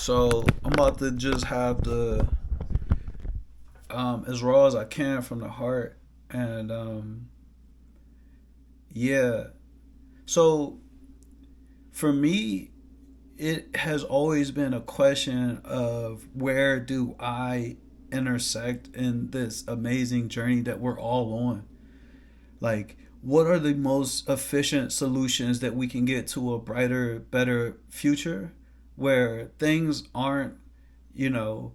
So I'm about to just have the as raw as I can from the heart, and yeah. So for me, it has always been a question of where do I intersect in this amazing journey that we're all on. Like, what are the most efficient solutions that we can get to a brighter, better future where things aren't, you know,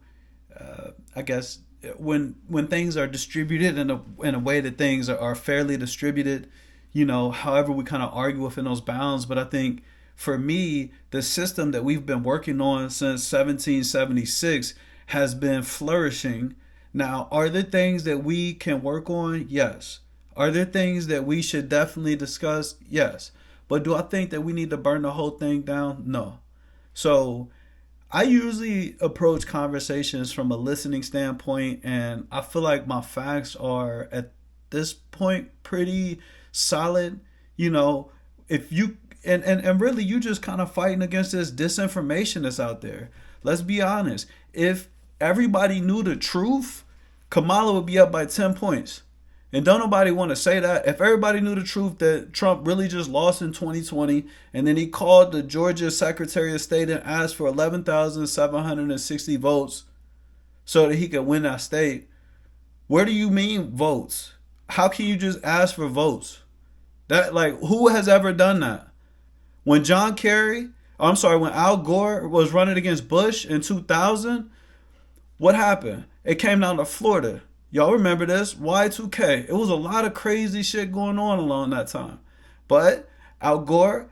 I guess when things are distributed in a way that things are fairly distributed, however we kind of argue within those bounds. But I think for me, the system that we've been working on since 1776 has been flourishing. Now, are there things that we can work on? Yes. Are there things that we should definitely discuss? Yes. But do I think that we need to burn the whole thing down? No. So I usually approach conversations from a listening standpoint, and I feel like my facts are at this point pretty solid. You know, if you and really you just kind of fighting against this disinformation that's out there. Let's be honest. If everybody knew the truth, Kamala would be up by 10 points. And don't nobody want to say that. If everybody knew the truth that Trump really just lost in 2020, and then he called the Georgia Secretary of State and asked for 11,760 votes so that he could win that state, where do you mean votes? How can you just ask for votes? That, like, who has ever done that? When when Al Gore was running against Bush in 2000, what happened? It came down to Florida. Y'all remember this? Y2K. It was a lot of crazy shit going on along that time. But Al Gore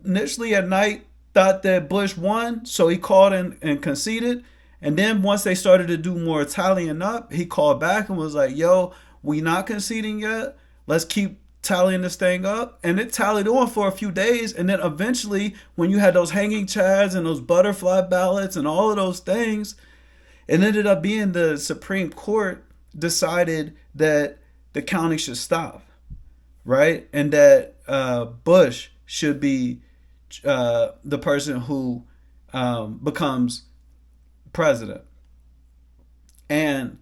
initially at night thought that Bush won, so he called and conceded. And then once they started to do more tallying up, he called back and was like, yo, we not conceding yet. Let's keep tallying this thing up. And it tallied on for a few days. And then eventually, when you had those hanging chads and those butterfly ballots and all of those things, it ended up being the Supreme Court decided that the counting should stop, right? And that Bush should be the person who becomes president. And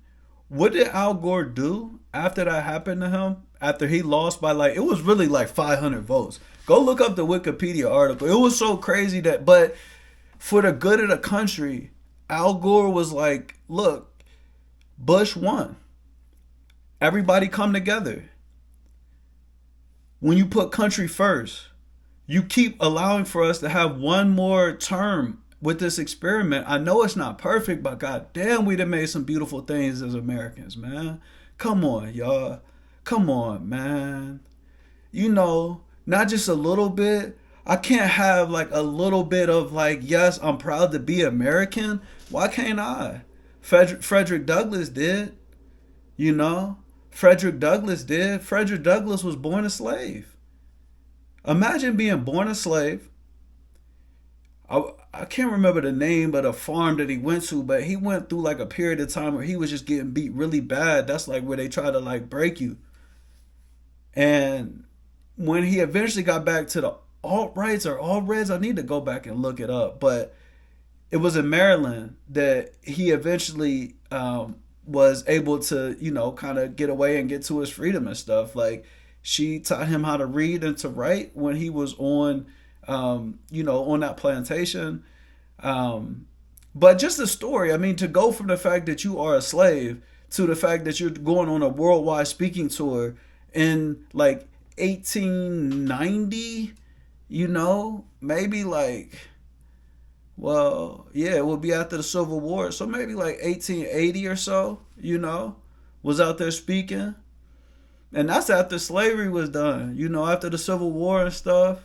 what did Al Gore do after that happened to him? After he lost by it was really like 500 votes. Go look up the Wikipedia article. It was so crazy but for the good of the country, Al Gore was like, look, Bush won. Everybody come together. When you put country first, you keep allowing for us to have one more term with this experiment. I know it's not perfect, but goddamn, we done made some beautiful things as Americans, man. Come on, y'all. Come on, man. Not just a little bit. I can't have a little bit of yes, I'm proud to be American. Why can't I? Frederick Douglass did. Frederick Douglass did. Frederick Douglass was born a slave. Imagine being born a slave. I can't remember the name of the farm that he went to, but he went through a period of time where he was just getting beat really bad. That's where they try to break you. And when he eventually got back to the alt-rights or alt-reds, I need to go back and look it up, but it was in Maryland that he eventually was able to, kind of get away and get to his freedom and stuff. She taught him how to read and to write when he was on, on that plantation. But just the story, I mean, to go from the fact that you are a slave to the fact that you're going on a worldwide speaking tour in 1890, maybe well, yeah, it would be after the Civil War. So maybe 1880 or so, was out there speaking. And that's after slavery was done, after the Civil War and stuff.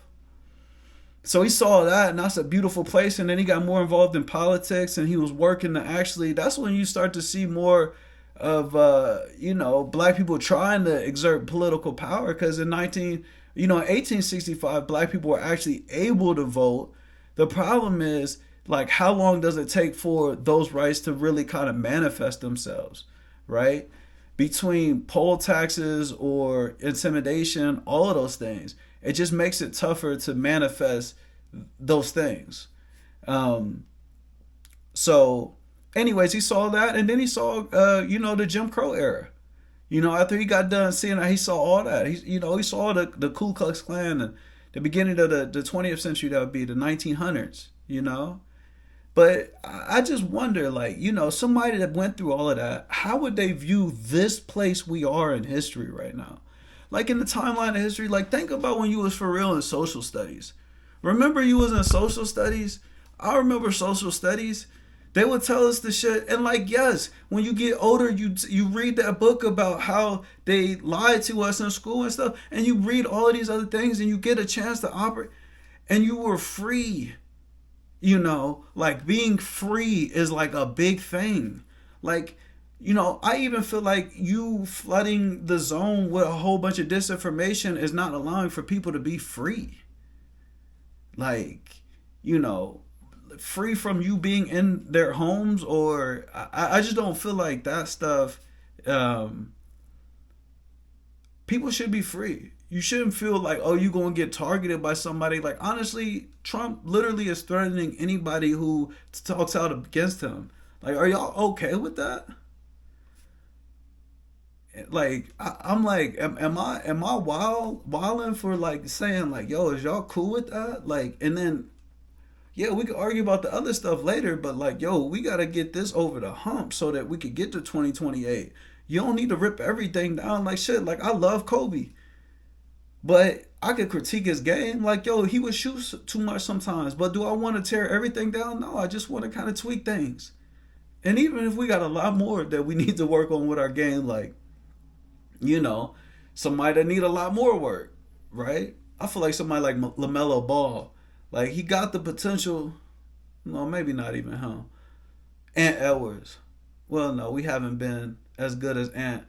So he saw that, and that's a beautiful place. And then he got more involved in politics, and he was working to actually, that's when you start to see more of, black people trying to exert political power. Because in 1865, black people were actually able to vote. The problem is, how long does it take for those rights to really kind of manifest themselves, right? Between poll taxes or intimidation, all of those things, it just makes it tougher to manifest those things. So, anyways, he saw that, and then he saw, the Jim Crow era. After he got done seeing that, he saw all that. He saw the Ku Klux Klan, the beginning of the 20th century. That would be the 1900s. But I just wonder, like, somebody that went through all of that, how would they view this place we are in history right now? Like in the timeline of history, like think about when you was for real in social studies. Remember you was in social studies? I remember social studies. They would tell us the shit, and like yes, when you get older, you read that book about how they lied to us in school and stuff, and you read all of these other things, and you get a chance to operate, and you were free. Like being free is like a big thing. Like, I even feel like you flooding the zone with a whole bunch of disinformation is not allowing for people to be free. Like, you know, free from you being in their homes, or I just don't feel like that stuff. Um, People should be free. You shouldn't feel like, oh, you're going to get targeted by somebody. Like, honestly, Trump literally is threatening anybody who talks out against him. Like, are y'all okay with that? Like, I'm like, am I wilding for like saying like, yo, is y'all cool with that? Like, and then yeah, we could argue about the other stuff later, but like, yo, we gotta get this over the hump so that we could get to 2028. You don't need to rip everything down like shit. Like, I love Kobe, but I could critique his game. Like, yo, he would shoot too much sometimes. But do I want to tear everything down? No, I just want to kind of tweak things. And even if we got a lot more that we need to work on with our game, like, you know, somebody that need a lot more work, right? I feel like somebody like LaMelo Ball, like he got the potential. No, maybe not even him. Ant Edwards. Well, no, we haven't been as good as Ant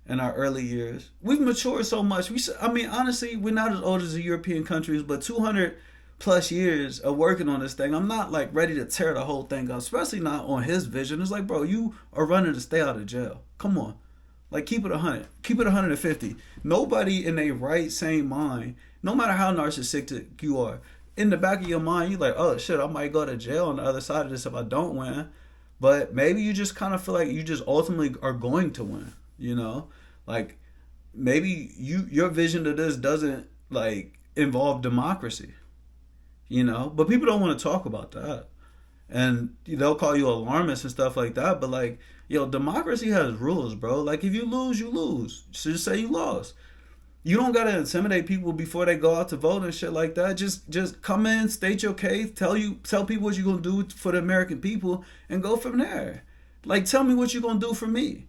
in our early years. We've matured so much. I mean, honestly, we're not as old as the European countries, but 200 plus years of working on this thing. I'm not like ready to tear the whole thing up, especially not on his vision. It's like, bro, you are running to stay out of jail. Come on. Like, keep it 100. Keep it 150. Nobody in a right, sane mind, no matter how narcissistic you are, in the back of your mind, you're like, oh shit, I might go to jail on the other side of this if I don't win. But maybe you just kind of feel like you just ultimately are going to win, you know? Like, maybe your vision of this doesn't like involve democracy, But people don't want to talk about that. And they'll call you alarmist and stuff like that, but like, yo, democracy has rules, bro. Like, if you lose, you lose. So just say you lost. You don't gotta intimidate people before they go out to vote and shit like that. Just come in, state your case, tell people what you're gonna do for the American people, and go from there. Like, tell me what you're gonna do for me.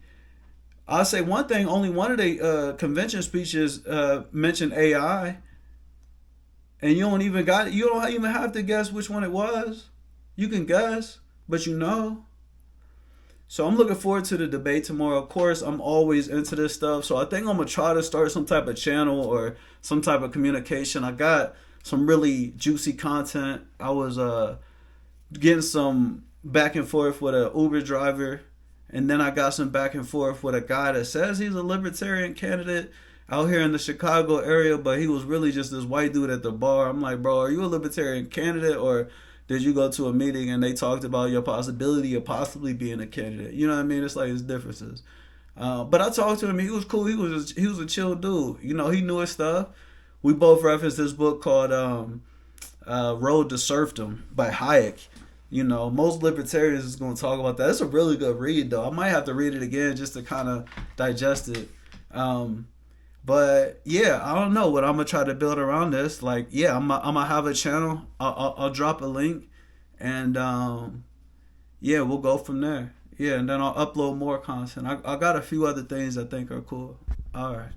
I'll say one thing. Only one of the convention speeches mentioned AI, and you don't even have to guess which one it was. You can guess, but you know. So I'm looking forward to the debate tomorrow. Of course, I'm always into this stuff. So I think I'm gonna try to start some type of channel or some type of communication. I got some really juicy content. I was getting some back and forth with a Uber driver, and then I got some back and forth with a guy that says he's a libertarian candidate out here in the Chicago area, but he was really just this white dude at the bar. I'm like, bro, are you a libertarian candidate, or did you go to a meeting and they talked about your possibility of possibly being a candidate? You know what I mean? It's like it's differences. But I talked to him. He was cool. He was a chill dude. He knew his stuff. We both referenced this book called Road to Serfdom by Hayek. Most libertarians is going to talk about that. It's a really good read, though. I might have to read it again just to kind of digest it. But yeah, I don't know what I'm gonna try to build around this. Like, yeah, I'm gonna have a channel. I'll drop a link, and yeah, we'll go from there. Yeah, and then I'll upload more content. I got a few other things I think are cool. All right.